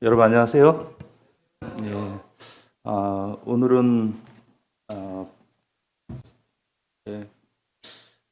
여러분 안녕하세요. 예, 오늘은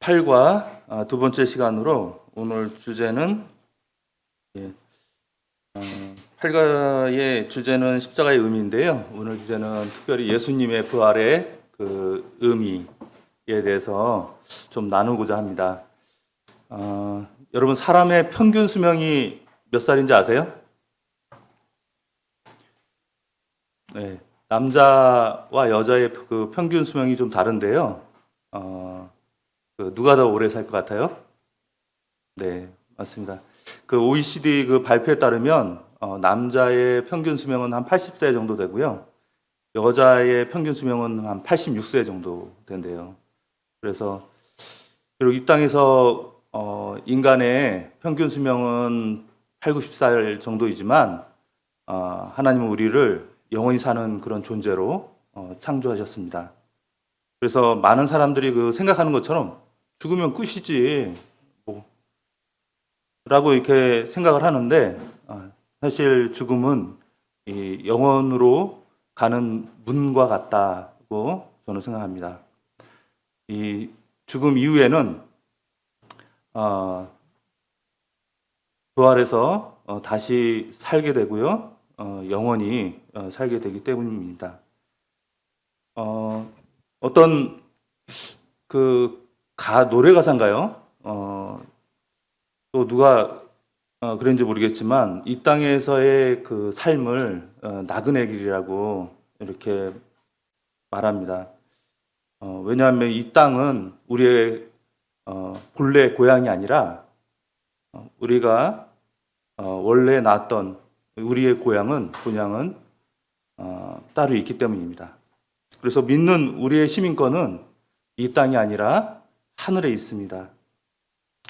8과 두 번째 시간으로 오늘 주제는 8과의 주제는 십자가의 의미인데요. 오늘 주제는 특별히 예수님의 부활의 그 의미에 대해서 좀 나누고자 합니다. 여러분 사람의 평균 수명이 몇 살인지 아세요? 네, 남자와 여자의 그 평균 수명이 좀 다른데요. 누가 더 오래 살 것 같아요? 네, 맞습니다. 그 OECD 그 발표에 따르면 남자의 평균 수명은 한 80세 정도 되고요. 여자의 평균 수명은 한 86세 정도 된대요. 그래서 그리고 이 땅에서 인간의 평균 수명은 8, 90살 정도이지만 하나님은 우리를 영원히 사는 그런 존재로 창조하셨습니다. 그래서 많은 사람들이 그 생각하는 것처럼 죽으면 끝이지 뭐, 라고 이렇게 생각을 하는데 사실 죽음은 이 영원으로 가는 문과 같다고 저는 생각합니다. 이 죽음 이후에는 부활해서 다시 살게 되고요. 영원히 살게 되기 때문입니다. 어떤 그 노래 가사인가요? 또 누가 그런지 모르겠지만 이 땅에서의 그 삶을 나그네 길이라고 이렇게 말합니다. 왜냐하면 이 땅은 우리의 본래 고향이 아니라 우리가 원래 낳았던 우리의 본향은 따로 있기 때문입니다. 그래서 믿는 우리의 시민권은 이 땅이 아니라 하늘에 있습니다.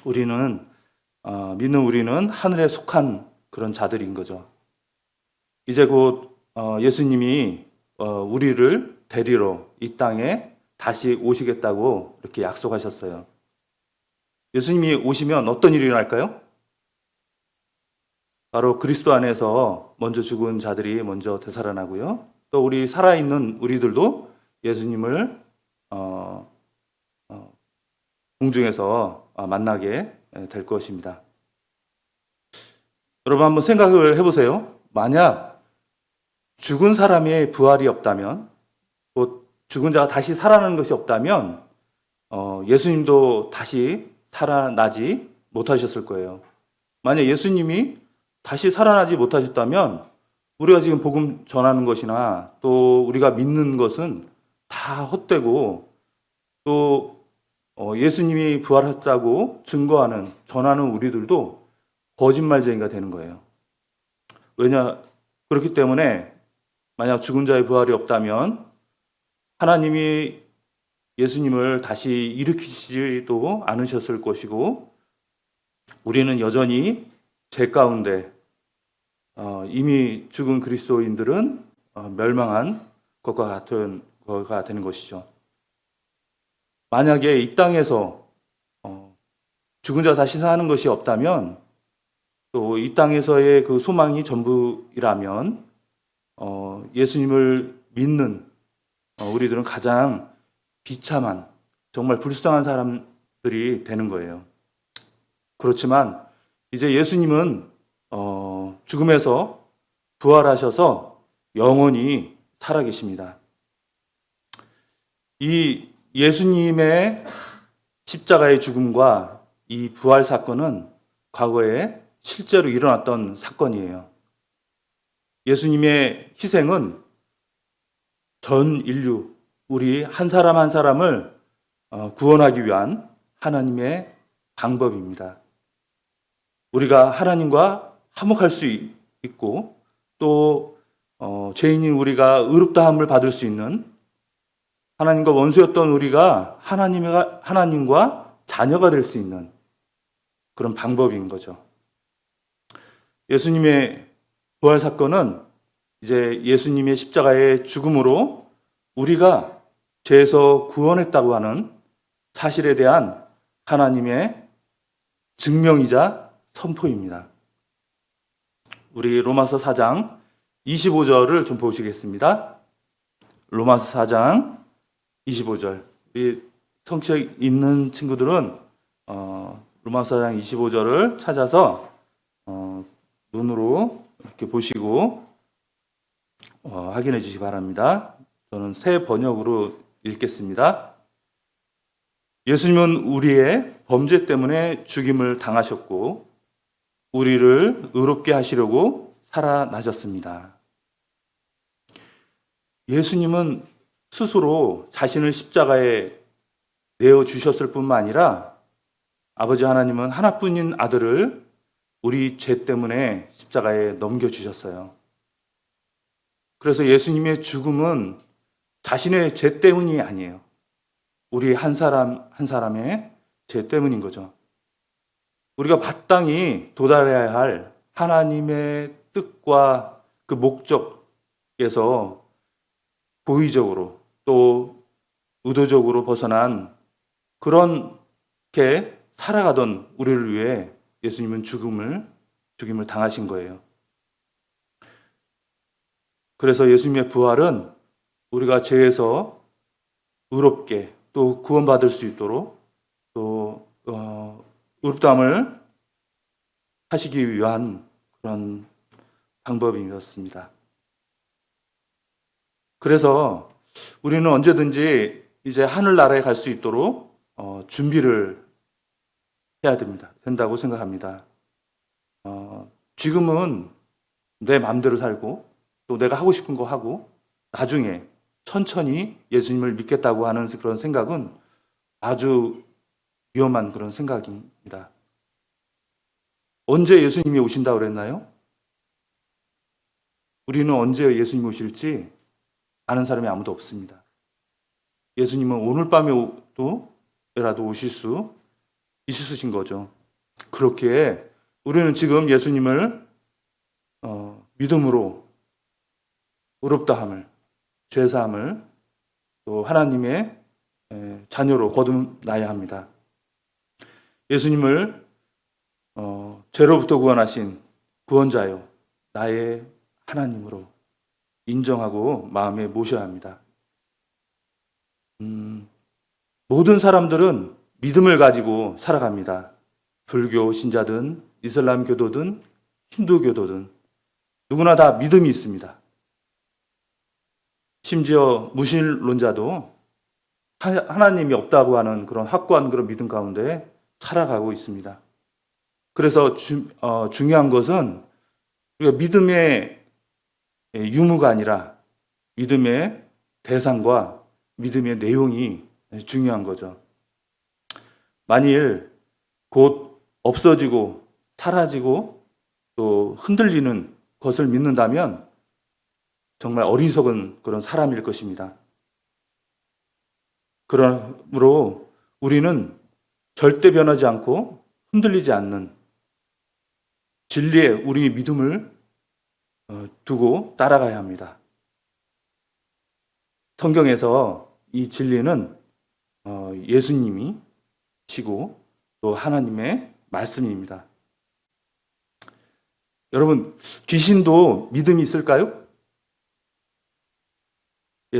믿는 우리는 하늘에 속한 그런 자들인 거죠. 이제 곧 예수님이 우리를 데리러 이 땅에 다시 오시겠다고 이렇게 약속하셨어요. 예수님이 오시면 어떤 일이 일어날까요? 바로 그리스도 안에서 먼저 죽은 자들이 먼저 되살아나고요. 또 우리 살아있는 우리들도 예수님을 공중에서 만나게 될 것입니다. 여러분 한번 생각을 해보세요. 만약 죽은 사람의 부활이 없다면, 또 죽은 자가 다시 살아나는 것이 없다면 예수님도 다시 살아나지 못하셨을 거예요. 만약 예수님이 다시 살아나지 못하셨다면 우리가 지금 복음 전하는 것이나 또 우리가 믿는 것은 다 헛되고 또 예수님이 부활했다고 전하는 우리들도 거짓말쟁이가 되는 거예요. 그렇기 때문에 만약 죽은 자의 부활이 없다면 하나님이 예수님을 다시 일으키지도 않으셨을 것이고 우리는 여전히 죄 가운데 이미 죽은 그리스도인들은 멸망한 것과 같은 거가 되는 것이죠. 만약에 이 땅에서 죽은 자 다시 사는 것이 없다면 또 이 땅에서의 그 소망이 전부이라면 예수님을 믿는 우리들은 가장 비참한 정말 불쌍한 사람들이 되는 거예요. 그렇지만 이제 예수님은 죽음에서 부활하셔서 영원히 살아계십니다. 이 예수님의 십자가의 죽음과 이 부활 사건은 과거에 실제로 일어났던 사건이에요. 예수님의 희생은 전 인류, 우리 한 사람 한 사람을 구원하기 위한 하나님의 방법입니다. 우리가 하나님과 화목할 수 있고 또 죄인인 우리가 의롭다함을 받을 수 있는 하나님과 원수였던 우리가 하나님과 자녀가 될 수 있는 그런 방법인 거죠. 예수님의 부활 사건은 이제 예수님의 십자가의 죽음으로 우리가 죄에서 구원했다고 하는 사실에 대한 하나님의 증명이자 선포입니다. 우리 로마서 4장 25절을 좀 보시겠습니다. 로마서 4장 25절. 이 성취 있는 친구들은 로마서 4장 25절을 찾아서 눈으로 이렇게 보시고 확인해 주시기 바랍니다. 저는 새 번역으로 읽겠습니다. 예수님은 우리의 범죄 때문에 죽임을 당하셨고 우리를 의롭게 하시려고 살아나셨습니다. 예수님은 스스로 자신을 십자가에 내어주셨을 뿐만 아니라 아버지 하나님은 하나뿐인 아들을 우리 죄 때문에 십자가에 넘겨주셨어요. 그래서 예수님의 죽음은 자신의 죄 때문이 아니에요. 우리 한 사람 한 사람의 죄 때문인 거죠. 우리가 마땅히 도달해야 할 하나님의 뜻과 그 목적에서 고의적으로 또 의도적으로 벗어난 그렇게 살아가던 우리를 위해 예수님은 죽임을 당하신 거예요. 그래서 예수님의 부활은 우리가 죄에서 의롭게 또 구원받을 수 있도록 또 의롭다함을 하시기 위한 그런 방법이었습니다. 그래서 우리는 언제든지 이제 하늘나라에 갈 수 있도록 준비를 해야 된다고 생각합니다. 지금은 내 마음대로 살고 또 내가 하고 싶은 거 하고 나중에 천천히 예수님을 믿겠다고 하는 그런 생각은 아주 위험한 그런 생각입니다. 언제 예수님이 오신다고 그랬나요? 우리는 언제 예수님이 오실지 아는 사람이 아무도 없습니다. 예수님은 오늘 밤에라도 오실 수 있으신 거죠. 그렇기에 우리는 지금 예수님을 믿음으로 의롭다함을, 죄사함을 또 하나님의 자녀로 거듭나야 합니다. 예수님을 죄로부터 구원하신 구원자요, 나의 하나님으로 인정하고 마음에 모셔야 합니다. 모든 사람들은 믿음을 가지고 살아갑니다. 불교 신자든 이슬람 교도든 힌두교도든 누구나 다 믿음이 있습니다. 심지어 무신론자도 하나님이 없다고 하는 그런 확고한 그런 믿음 가운데 살아가고 있습니다. 그래서 중요한 것은 우리가 믿음의 유무가 아니라 믿음의 대상과 믿음의 내용이 중요한 거죠. 만일 곧 없어지고 사라지고 또 흔들리는 것을 믿는다면 정말 어리석은 그런 사람일 것입니다. 그러므로 우리는 절대 변하지 않고 흔들리지 않는 진리에 우리 믿음을 두고 따라가야 합니다. 성경에서 이 진리는 예수님이시고 또 하나님의 말씀입니다. 여러분, 귀신도 믿음이 있을까요?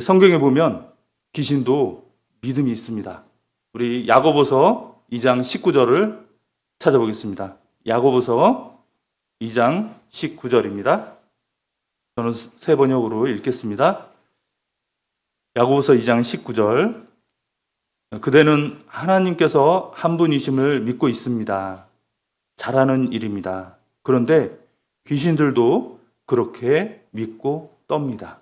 성경에 보면 귀신도 믿음이 있습니다. 우리 야고보서 2장 19절을 찾아보겠습니다. 야고보서 2장 19절입니다. 저는 새 번역으로 읽겠습니다. 야고보서 2장 19절. 그대는 하나님께서 한 분이심을 믿고 있습니다. 잘하는 일입니다. 그런데 귀신들도 그렇게 믿고 떱니다.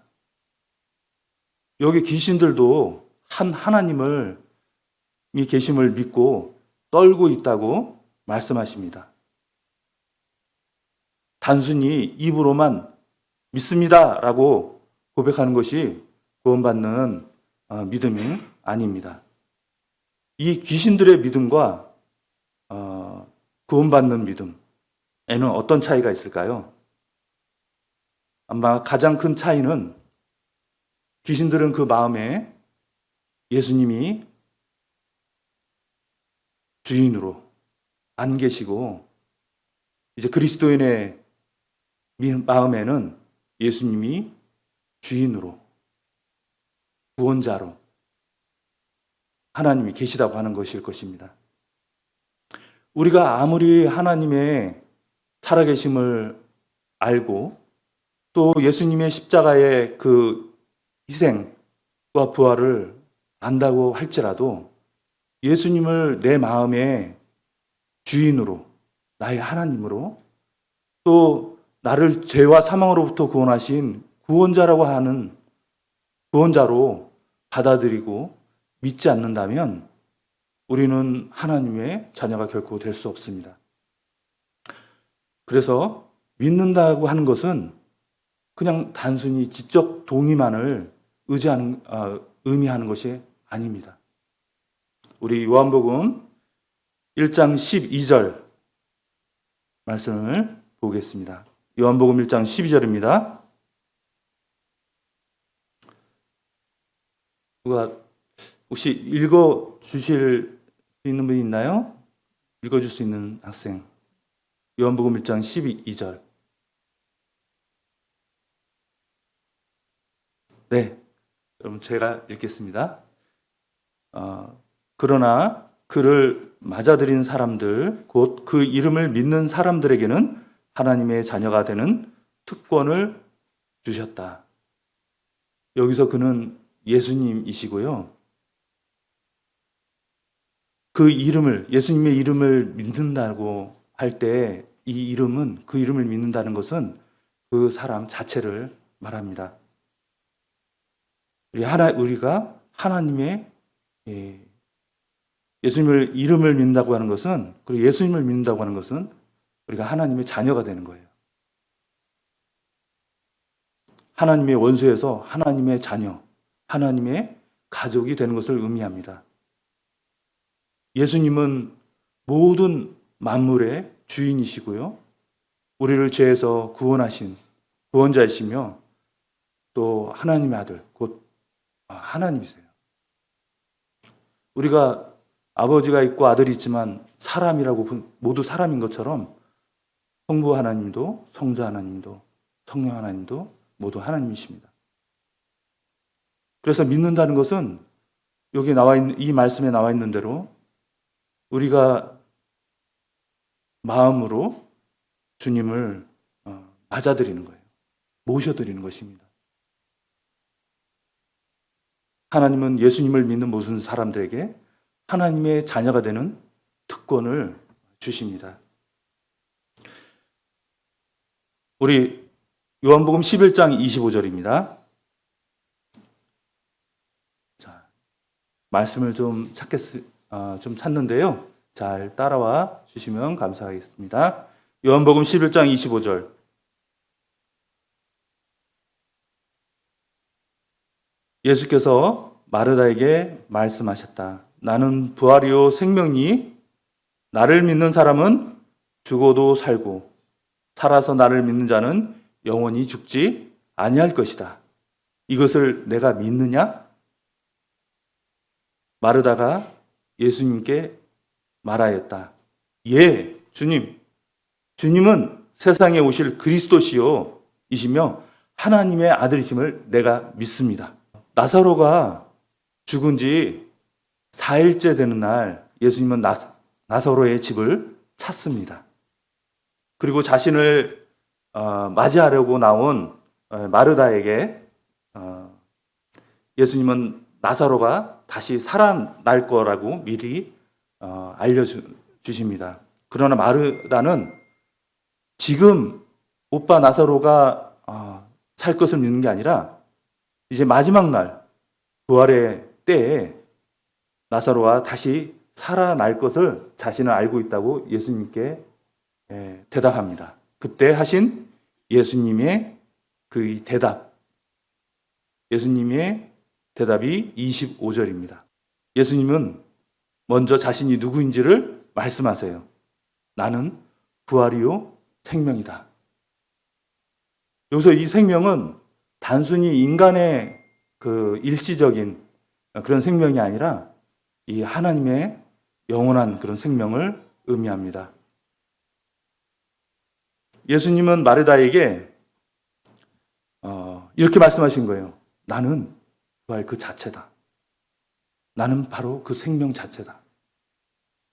여기 귀신들도 한 하나님을 계심을 믿고 떨고 있다고 말씀하십니다. 단순히 입으로만 믿습니다라고 고백하는 것이 구원받는 믿음이 아닙니다. 이 귀신들의 믿음과 구원받는 믿음에는 어떤 차이가 있을까요? 아마 가장 큰 차이는 귀신들은 그 마음에 예수님이 주인으로 안 계시고 이제 그리스도인의 마음에는 예수님이 주인으로, 구원자로 하나님이 계시다고 하는 것일 것입니다. 우리가 아무리 하나님의 살아계심을 알고 또 예수님의 십자가의 그 희생과 부활을 안다고 할지라도 예수님을 내 마음의 주인으로, 나의 하나님으로, 또 나를 죄와 사망으로부터 구원하신 구원자라고 하는 구원자로 받아들이고 믿지 않는다면 우리는 하나님의 자녀가 결코 될 수 없습니다. 그래서 믿는다고 하는 것은 그냥 단순히 지적 동의만을 의미하는 것이 아닙니다. 우리 요한복음 1장 12절 말씀을 보겠습니다. 요한복음 1장 12절입니다. 누가 혹시 읽어 주실 수 있는 분이 있나요? 읽어 줄 수 있는 학생. 요한복음 1장 12절. 네, 여러분 제가 읽겠습니다. 그러나 그를 맞아들인 사람들, 곧 그 이름을 믿는 사람들에게는 하나님의 자녀가 되는 특권을 주셨다. 여기서 그는 예수님이시고요. 그 이름을, 예수님의 이름을 믿는다고 할 때 이 이름은, 그 이름을 믿는다는 것은 그 사람 자체를 말합니다. 우리가 하나님의 예수님을 이름을 믿는다고 하는 것은, 그리고 예수님을 믿는다고 하는 것은 우리가 하나님의 자녀가 되는 거예요. 하나님의 원수에서 하나님의 자녀, 하나님의 가족이 되는 것을 의미합니다. 예수님은 모든 만물의 주인이시고요. 우리를 죄에서 구원하신 구원자이시며 또 하나님의 아들, 곧 하나님이세요. 우리가 아버지가 있고 아들이 있지만 사람이라고 모두 사람인 것처럼 성부 하나님도 성자 하나님도 성령 하나님도 모두 하나님이십니다. 그래서 믿는다는 것은 여기 이 말씀에 나와 있는 대로 우리가 마음으로 주님을 맞아들이는 거예요. 모셔드리는 것입니다. 하나님은 예수님을 믿는 모든 사람들에게 하나님의 자녀가 되는 특권을 주십니다. 우리 요한복음 11장 25절입니다. 자, 말씀을 좀 찾는데요. 잘 따라와 주시면 감사하겠습니다. 요한복음 11장 25절. 예수께서 마르다에게 말씀하셨다. 나는 부활이요 생명이니 나를 믿는 사람은 죽어도 살고 살아서 나를 믿는 자는 영원히 죽지 아니할 것이다. 이것을 내가 믿느냐? 마르다가 예수님께 말하였다. 예, 주님. 주님은 세상에 오실 그리스도시요 이시며 하나님의 아들이심을 내가 믿습니다. 나사로가 죽은 지 4일째 되는 날 예수님은 나사로의 집을 찾습니다. 그리고 자신을 맞이하려고 나온 마르다에게 예수님은 나사로가 다시 살아날 거라고 미리 알려주십니다. 그러나 마르다는 지금 오빠 나사로가 살 것을 믿는 게 아니라 이제 마지막 날 부활의 때에 나사로가 다시 살아날 것을 자신은 알고 있다고 예수님께 대답합니다. 그때 하신 예수님의 그 대답, 예수님의 대답이 25절입니다. 예수님은 먼저 자신이 누구인지를 말씀하세요. 나는 부활이요 생명이다. 여기서 이 생명은 단순히 인간의 그 일시적인 그런 생명이 아니라 이 하나님의 영원한 그런 생명을 의미합니다. 예수님은 마르다에게 이렇게 말씀하신 거예요. 나는 부활 그 자체다. 나는 바로 그 생명 자체다.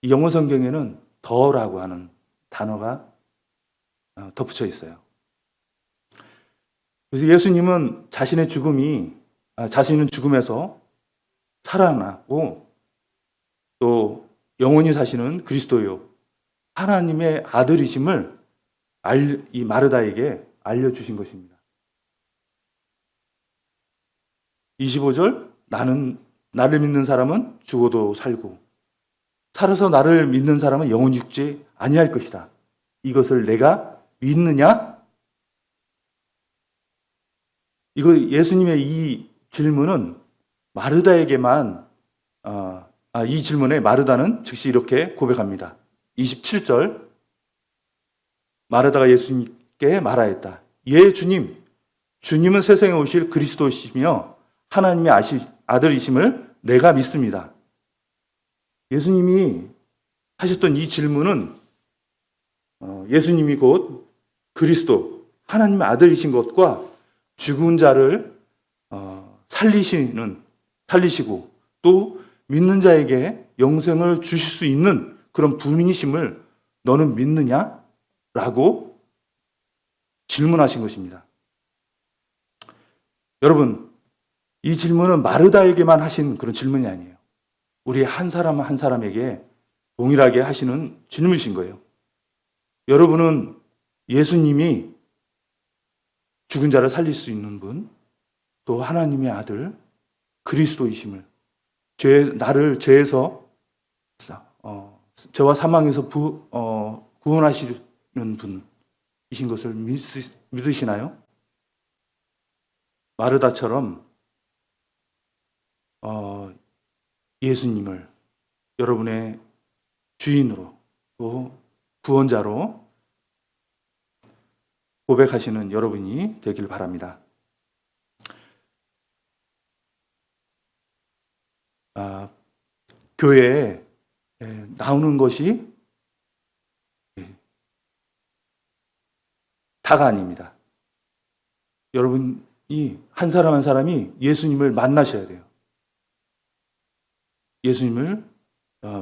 이 영어 성경에는 더라고 하는 단어가 덧붙여 있어요. 그래서 예수님은 자신은 죽음에서 살아나고 또 영원히 사시는 그리스도요, 하나님의 아들이심을 이 마르다에게 알려주신 것입니다. 25절, 나를 믿는 사람은 죽어도 살고 살아서 나를 믿는 사람은 영원히 죽지 아니할 것이다. 이것을 내가 믿느냐? 이거 예수님의 이 질문은 마르다에게만 이 질문에 마르다는 즉시 이렇게 고백합니다. 27절, 마르다가 예수님께 말하였다. 예, 주님, 주님은 세상에 오실 그리스도시며 하나님의 아들이심을 내가 믿습니다. 예수님이 하셨던 이 질문은 예수님이 곧 그리스도, 하나님의 아들이신 것과 죽은 자를 살리시고 또 믿는 자에게 영생을 주실 수 있는 그런 분이심을 너는 믿느냐? 라고 질문하신 것입니다. 여러분, 이 질문은 마르다에게만 하신 그런 질문이 아니에요. 우리 한 사람 한 사람에게 동일하게 하시는 질문이신 거예요. 여러분은 예수님이 죽은 자를 살릴 수 있는 분, 또 하나님의 아들 그리스도이심을, 나를 죄에서 죄와 사망에서 구원하시는 분이신 것을 믿으시나요? 마르다처럼 예수님을 여러분의 주인으로 또 구원자로 고백하시는 여러분이 되길 바랍니다. 교회에 나오는 것이 다가 아닙니다. 여러분이 한 사람 한 사람이 예수님을 만나셔야 돼요. 예수님을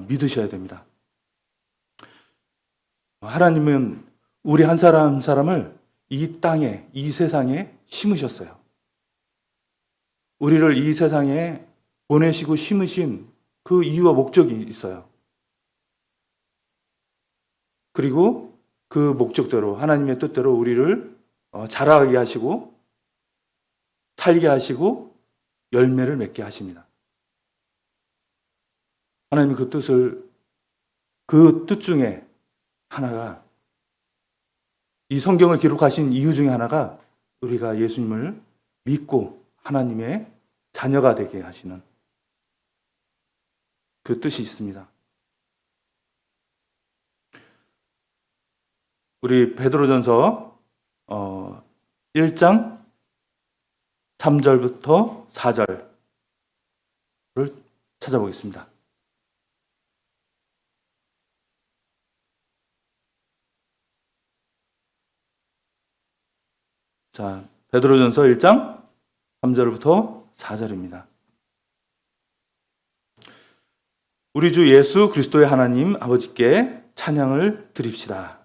믿으셔야 됩니다. 하나님은 우리 한 사람 한 사람을 이 땅에, 이 세상에 심으셨어요. 우리를 이 세상에 보내시고 심으신 그 이유와 목적이 있어요. 그리고 그 목적대로, 하나님의 뜻대로 우리를 자라게 하시고 살게 하시고 열매를 맺게 하십니다. 하나님이 그 뜻 중에 하나가, 이 성경을 기록하신 이유 중에 하나가 우리가 예수님을 믿고 하나님의 자녀가 되게 하시는 그 뜻이 있습니다. 우리 베드로전서 1장 3절부터 4절을 찾아보겠습니다. 자, 베드로전서 1장 3절부터 4절입니다. 우리 주 예수 그리스도의 하나님 아버지께 찬양을 드립시다.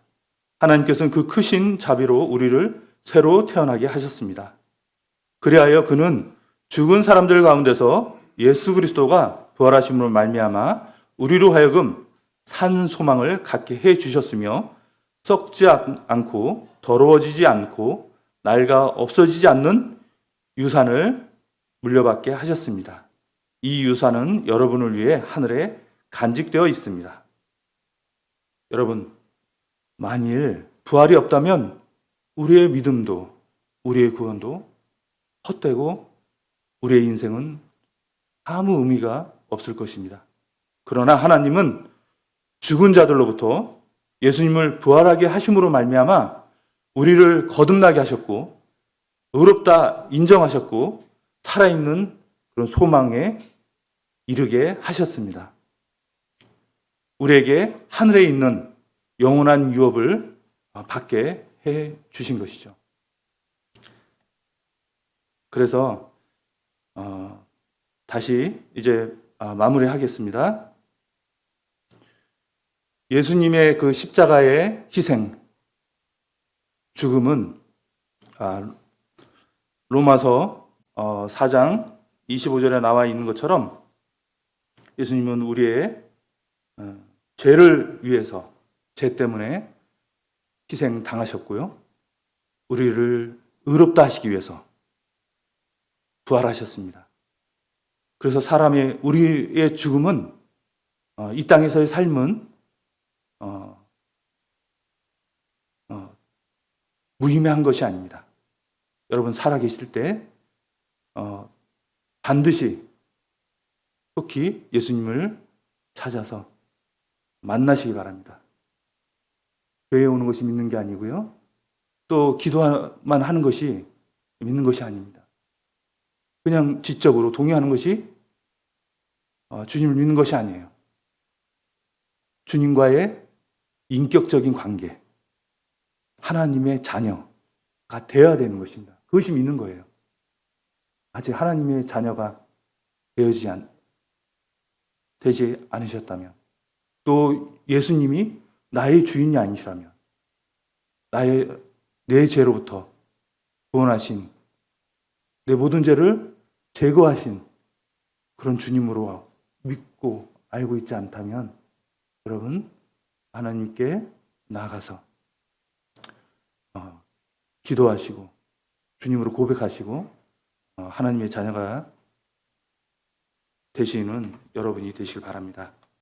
하나님께서는 그 크신 자비로 우리를 새로 태어나게 하셨습니다. 그리하여 그는 죽은 사람들 가운데서 예수 그리스도가 부활하심으로 말미암아 우리로 하여금 산 소망을 갖게 해 주셨으며 썩지 않고 더러워지지 않고 낡아 없어지지 않는 유산을 물려받게 하셨습니다. 이 유산은 여러분을 위해 하늘에 간직되어 있습니다. 여러분, 만일 부활이 없다면 우리의 믿음도 우리의 구원도 헛되고 우리의 인생은 아무 의미가 없을 것입니다. 그러나 하나님은 죽은 자들로부터 예수님을 부활하게 하심으로 말미암아 우리를 거듭나게 하셨고 의롭다 인정하셨고 살아있는 그런 소망에 이르게 하셨습니다. 우리에게 하늘에 있는 영원한 유업을 받게 해 주신 것이죠. 그래서 다시 이제 마무리하겠습니다. 예수님의 그 십자가의 희생, 죽음은 로마서 4장 25절에 나와 있는 것처럼 예수님은 우리의 죄를 위해서, 죄 때문에 희생 당하셨고요. 우리를 의롭다 하시기 위해서 부활하셨습니다. 그래서 우리의 죽음은, 이 땅에서의 삶은 무의미한 것이 아닙니다. 여러분 살아계실 때 반드시 속히 예수님을 찾아서 만나시기 바랍니다. 교회에 오는 것이 믿는 게 아니고요. 또 기도만 하는 것이 믿는 것이 아닙니다. 그냥 지적으로 동의하는 것이 주님을 믿는 것이 아니에요. 주님과의 인격적인 관계, 하나님의 자녀가 되어야 되는 것입니다. 그것이 믿는 거예요. 아직 하나님의 자녀가 되지 않으셨다면, 또 예수님이 나의 주인이 아니시라면, 내 죄로부터 구원하신, 내 모든 죄를 제거하신 그런 주님으로 믿고 알고 있지 않다면, 여러분 하나님께 나아가서 기도하시고 주님으로 고백하시고 하나님의 자녀가 되시는 여러분이 되시길 바랍니다.